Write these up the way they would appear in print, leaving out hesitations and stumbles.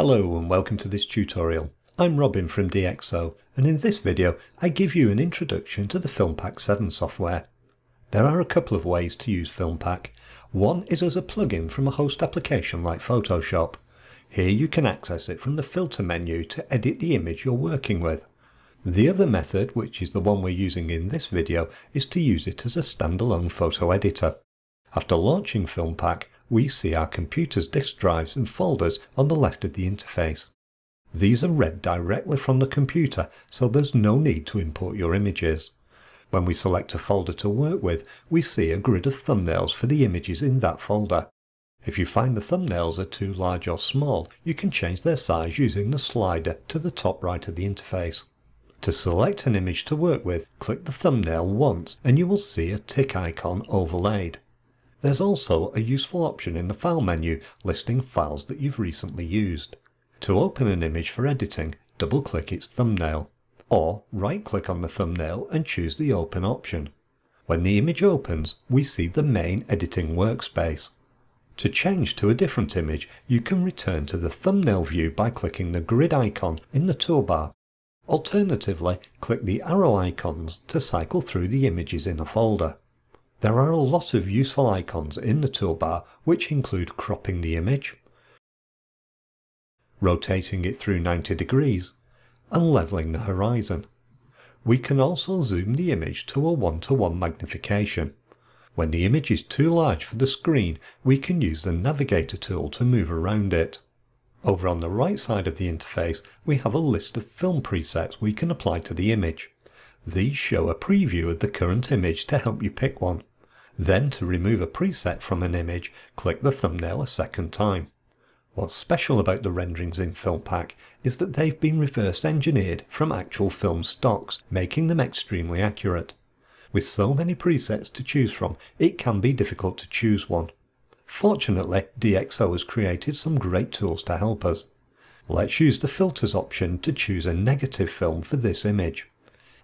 Hello and welcome to this tutorial. I'm Robin from DxO, and in this video I give you an introduction to the FilmPak 7 software. There are a couple of ways to use FilmPak. One is as a plugin from a host application like Photoshop. Here you can access it from the filter menu to edit the image you're working with. The other method, which is the one we're using in this video, is to use it as a standalone photo editor. After launching FilmPak, we see our computer's disk drives and folders on the left of the interface. These are read directly from the computer, so there's no need to import your images. When we select a folder to work with, we see a grid of thumbnails for the images in that folder. If you find the thumbnails are too large or small, you can change their size using the slider to the top right of the interface. To select an image to work with, click the thumbnail once and you will see a tick icon overlaid. There's also a useful option in the File menu listing files that you've recently used. To open an image for editing, double-click its thumbnail, or right-click on the thumbnail and choose the Open option. When the image opens, we see the main editing workspace. To change to a different image, you can return to the thumbnail view by clicking the grid icon in the toolbar. Alternatively, click the arrow icons to cycle through the images in a folder. There are a lot of useful icons in the toolbar which include cropping the image, rotating it through 90 degrees, and leveling the horizon. We can also zoom the image to a 1:1 magnification. When the image is too large for the screen, we can use the navigator tool to move around it. Over on the right side of the interface, we have a list of film presets we can apply to the image. These show a preview of the current image to help you pick one. Then, to remove a preset from an image, click the thumbnail a second time. What's special about the renderings in FilmPak is that they've been reverse engineered from actual film stocks, making them extremely accurate. With so many presets to choose from, it can be difficult to choose one. Fortunately, DxO has created some great tools to help us. Let's use the filters option to choose a negative film for this image.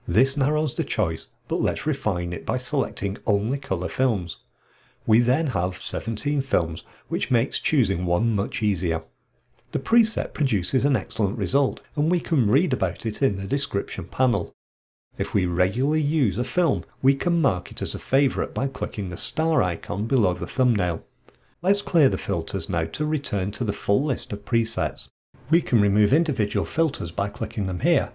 This narrows the choice, but let's refine it by selecting only colour films. We then have 17 films, which makes choosing one much easier. The preset produces an excellent result, and we can read about it in the description panel. If we regularly use a film, we can mark it as a favourite by clicking the star icon below the thumbnail. Let's clear the filters now to return to the full list of presets. We can remove individual filters by clicking them here,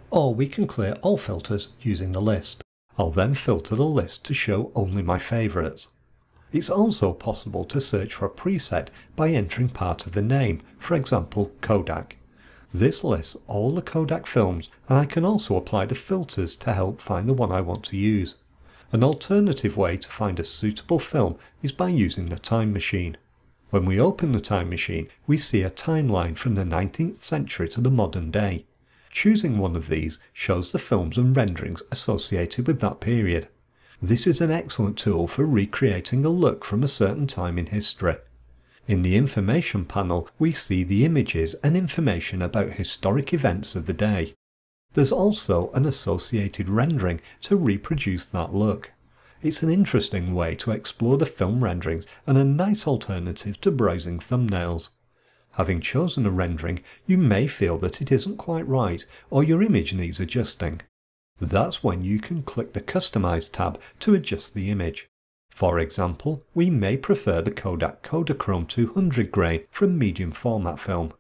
or we can clear all filters using the list. I'll then filter the list to show only my favourites. It's also possible to search for a preset by entering part of the name, for example Kodak. This lists all the Kodak films, and I can also apply the filters to help find the one I want to use. An alternative way to find a suitable film is by using the time machine. When we open the time machine, we see a timeline from the 19th century to the modern day. Choosing one of these shows the films and renderings associated with that period. This is an excellent tool for recreating a look from a certain time in history. In the information panel, we see the images and information about historic events of the day. There's also an associated rendering to reproduce that look. It's an interesting way to explore the film renderings and a nice alternative to browsing thumbnails. Having chosen a rendering, you may feel that it isn't quite right or your image needs adjusting. That's when you can click the Customize tab to adjust the image. For example, we may prefer the Kodak Kodachrome 200 grain from medium format film.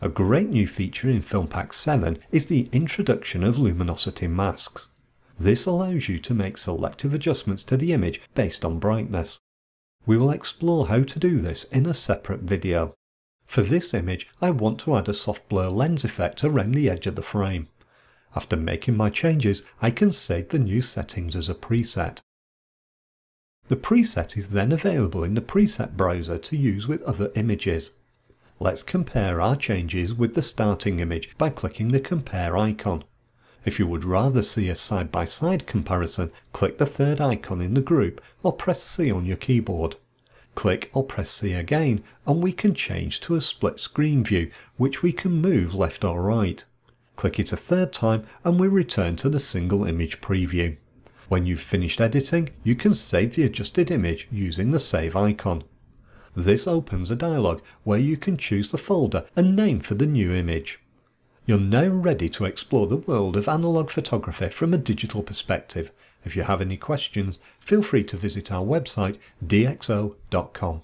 A great new feature in FilmPak 7 is the introduction of luminosity masks. This allows you to make selective adjustments to the image based on brightness. We will explore how to do this in a separate video. For this image, I want to add a soft blur lens effect around the edge of the frame. After making my changes, I can save the new settings as a preset. The preset is then available in the preset browser to use with other images. Let's compare our changes with the starting image by clicking the compare icon. If you would rather see a side-by-side comparison, click the third icon in the group or press C on your keyboard. Click or press C again and we can change to a split screen view, which we can move left or right. Click it a third time and we return to the single image preview. When you've finished editing, you can save the adjusted image using the save icon. This opens a dialog where you can choose the folder and name for the new image. You're now ready to explore the world of analogue photography from a digital perspective. If you have any questions, feel free to visit our website dxo.com.